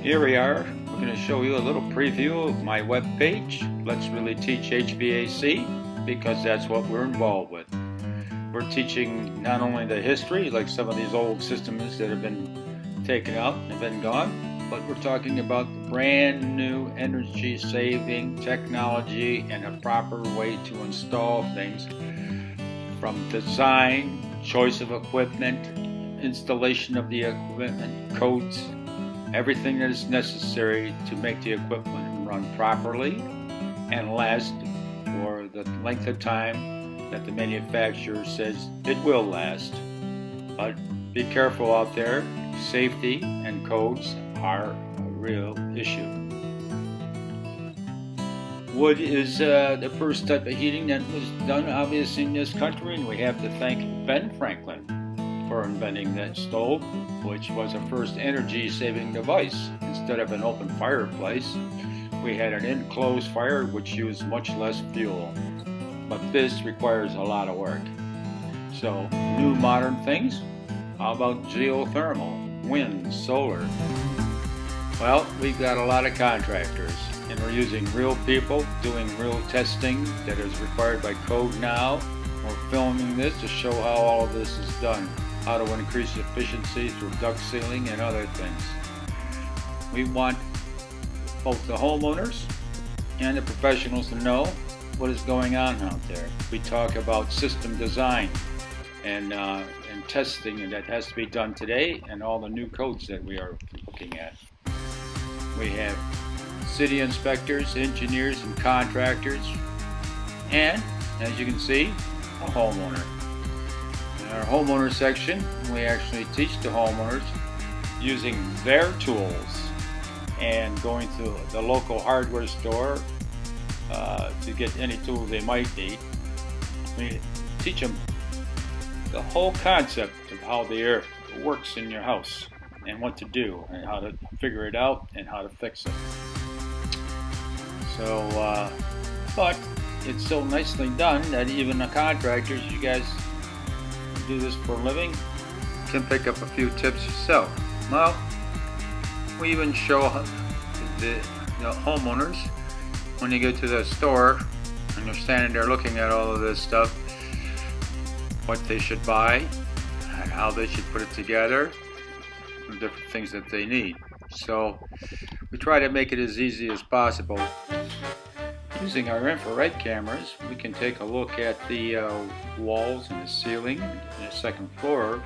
Here we are. We're going to show you a little preview of my web page. Let's really teach HVAC because that's what we're involved with. We're teaching not only the history, like some of these old systems that have been taken out and have been gone, but we're talking about brand new energy saving technology and a proper way to install things, from design, choice of equipment, installation of the equipment, codes, everything that is necessary to make the equipment run properly and last for the length of time that the manufacturer says it will last. But be careful out there. Safety and codes are a real issue. Wood is the first type of heating that was done obviously in this country, and we have to thank Ben Franklin for inventing that stove, which was a first energy-saving device. Instead of an open fireplace, we had an enclosed fire which used much less fuel. But this requires a lot of work. So, new modern things? How about geothermal, wind, solar? Well, we've got a lot of contractors, and we're using real people doing real testing that is required by code now. We're filming this to show how all of this is done, how to increase efficiency through duct sealing and other things. We want both the homeowners and the professionals to know what is going on out there. We talk about system design and testing, and that has to be done today, and all the new codes that we are looking at. We have city inspectors, engineers, and contractors, and as you can see, a homeowner. In our homeowner section, we actually teach the homeowners using their tools and going to the local hardware store to get any tools they might need. We teach them the whole concept of how the air works in your house and what to do and how to figure it out and how to fix it. So, but it's so nicely done that even the contractors, you guys do this for a living, can pick up a few tips yourself. Well, we even show the homeowners when you go to the store and they're standing there looking at all of this stuff, what they should buy and how they should put it together, and different things that they need. So we try to make it as easy as possible. Using our infrared cameras, we can take a look at the walls and the ceiling and the second floor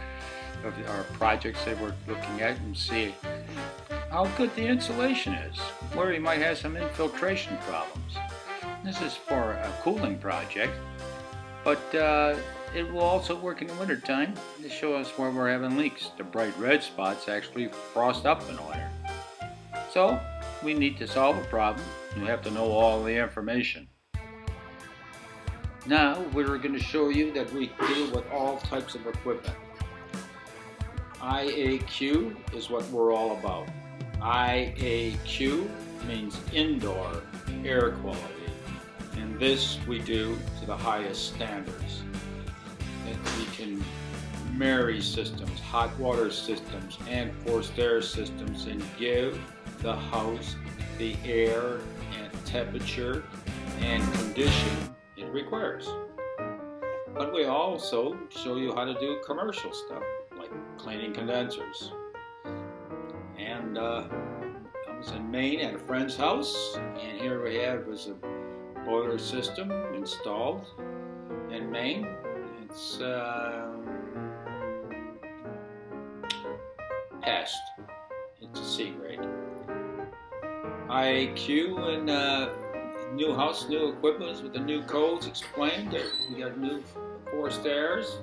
of our projects that we're looking at and see how good the insulation is, where we might have some infiltration problems. This is for a cooling project, but it will also work in the wintertime to show us where we're having leaks. The bright red spots actually frost up in the winter. So we need to solve a problem. You have to know all the information. Now we're going to show you that we deal with all types of equipment. IAQ is what we're all about. IAQ means indoor air quality, and this we do to the highest standards. And we can marry systems, hot water systems and forced air systems, and give the house the air and temperature and condition it requires. But we also show you how to do commercial stuff like cleaning condensers. And I was in Maine at a friend's house, and here we have is a boiler system installed in Maine. It's passed. It's a C grade. IAQ and new house, new equipment with the new codes explained. We got new forced airs,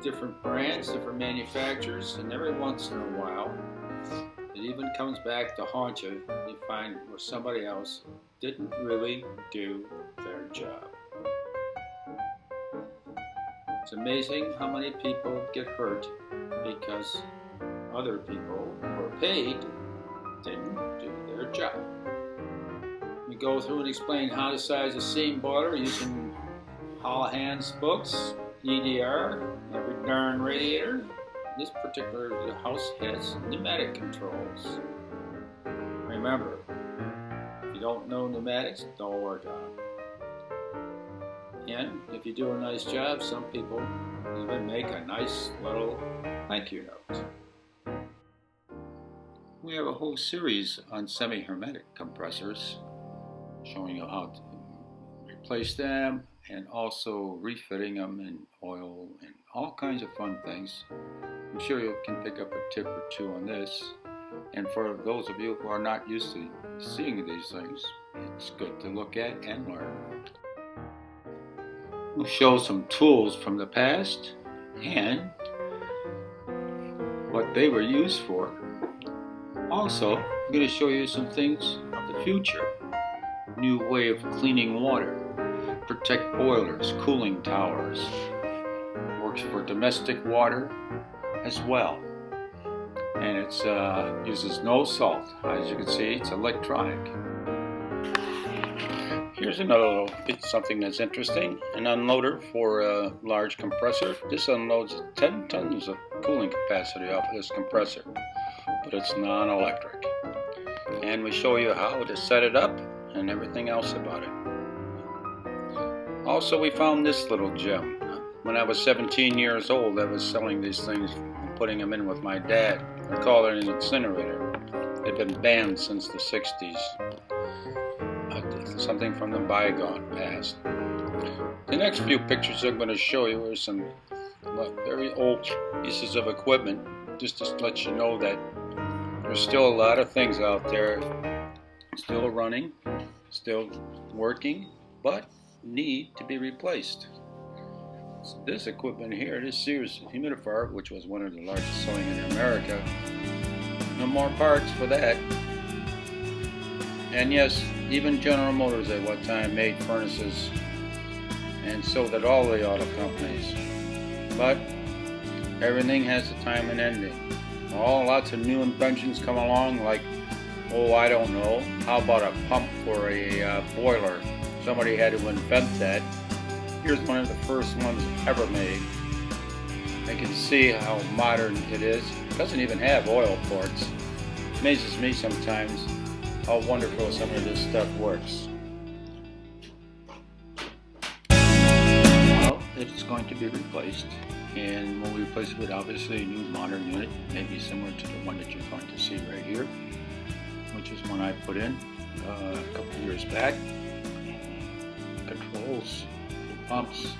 different brands, different manufacturers, and every once in a while it even comes back to haunt you. You find where somebody else didn't really do their job. It's amazing how many people get hurt because other people who are paid didn't do their job. We go through and explain how to size a seam boiler using Holohan's books, EDR, every darn radiator. This particular house has pneumatic controls. remember, if you don't know pneumatics, don't work on them. And if you do a nice job, some people even make a nice little thank you note. We have a whole series on semi-hermetic compressors showing you how to replace them and also refitting them in oil and all kinds of fun things. I'm sure you can pick up a tip or two on this. And for those of you who are not used to seeing these things, it's good to look at and learn. We'll show some tools from the past and what they were used for. Also, I'm going to show you some things of the future. New way of cleaning water, protect boilers, cooling towers. Works for domestic water as well. And it uses no salt. As you can see, it's electronic. Here's another little bit, something that's interesting. An unloader for a large compressor. This unloads 10 tons of cooling capacity off of this compressor, but it's non-electric. And we show you how to set it up and everything else about it. Also, we found this little gem. When I was 17 years old, I was selling these things and putting them in with my dad. I called it an incinerator. They've been banned since the 60s. Something from the bygone past. The next few pictures I'm going to show you are some very old pieces of equipment, just to let you know that there's still a lot of things out there still running, still working, but need to be replaced. So this equipment here, this Sears humidifier, which was one of the largest selling in America, no more parts for that. And yes, even General Motors at one time made furnaces, and so did all the auto companies. But everything has a time and ending. Lots of new inventions come along, like, I don't know, how about a pump for a boiler? Somebody had to invent that. Here's one of the first ones ever made. You can see how modern it is. It doesn't even have oil ports. It amazes me sometimes how wonderful some of this stuff works. Well, it's going to be replaced, and when we replace it with obviously a new modern unit, maybe similar to the one that you're going to see right here, which is one I put in a couple of years back. Controls, pumps,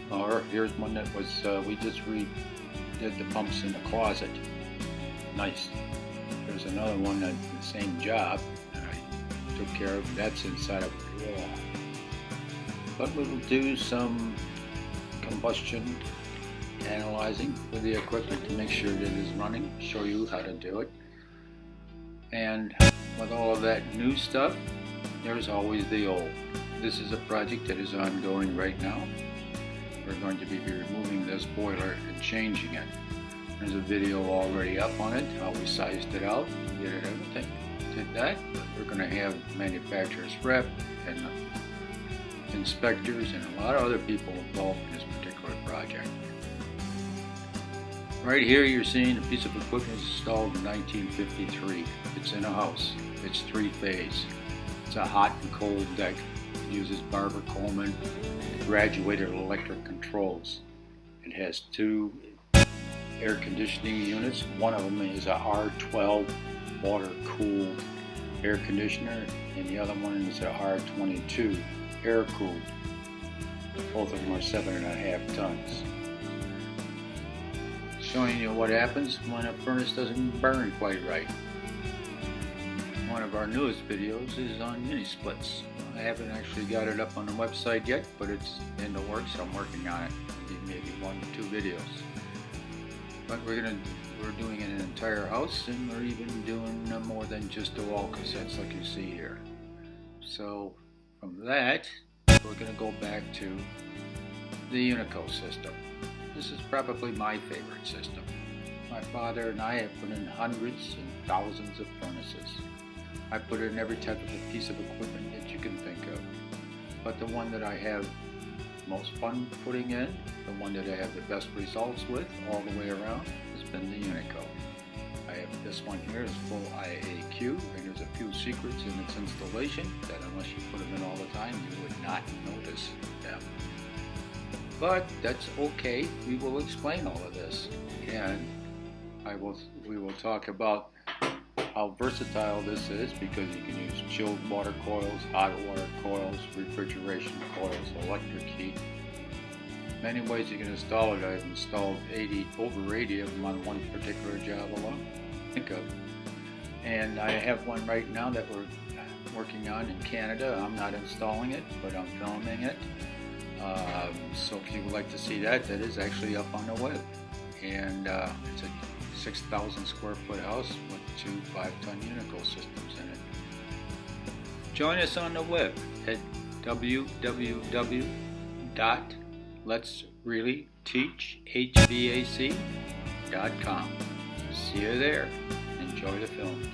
or here's one that was, we just redid the pumps in the closet. Nice. There's another one that the same job that I took care of. That's inside of a wall. But we will do some combustion analyzing with the equipment to make sure that it is running, show you how to do it. And with all of that new stuff, there's always the old. This is a project that is ongoing right now. We're going to be removing this boiler and changing it. There's a video already up on it, how we sized it out, did it, everything. Did that, but we're going to have manufacturer's rep and inspectors and a lot of other people involved in this particular project. Right here you're seeing a piece of equipment installed in 1953. It's in a house. It's 3-phase. It's a hot and cold deck. It uses Barber Coleman graduated electric controls. It has 2 air conditioning units. One of them is a R12 water-cooled air conditioner, and the other one is a R22 air-cooled. Both of them are 7.5 tons. Showing you what happens when a furnace doesn't burn quite right. One of our newest videos is on mini splits. I haven't actually got it up on the website yet, but it's in the works. I'm working on it. Maybe 1 or 2 videos. But we're doing an entire house, and we're even doing more than just the wall cassettes like you see here. So from that, we're going to go back to the Unico system. This is probably my favorite system. My father and I have put in hundreds and thousands of furnaces. I put in every type of a piece of equipment that you can think of. But the one that I have most fun putting in, the one that I have the best results with all the way around, has been the Unico. I have This one here is full IAQ, and there's a few secrets in its installation that unless you put them in all the time, you would not notice them. But that's okay. We will explain all of this, and we will talk about how versatile this is, because you can use chilled water coils, hot water coils, refrigeration coils, electric heat. Many ways you can install it. I've installed over 80 of them on one particular job alone. Think of. And I have one right now that we're working on in Canada. I'm not installing it, but I'm filming it. So if you would like to see that, that is actually up on the web. And it's a 6,000 square foot house with 2 5-ton Unico systems in it. Join us on the web at www.letsreallyteachhvac.com. See you there. Enjoy the films.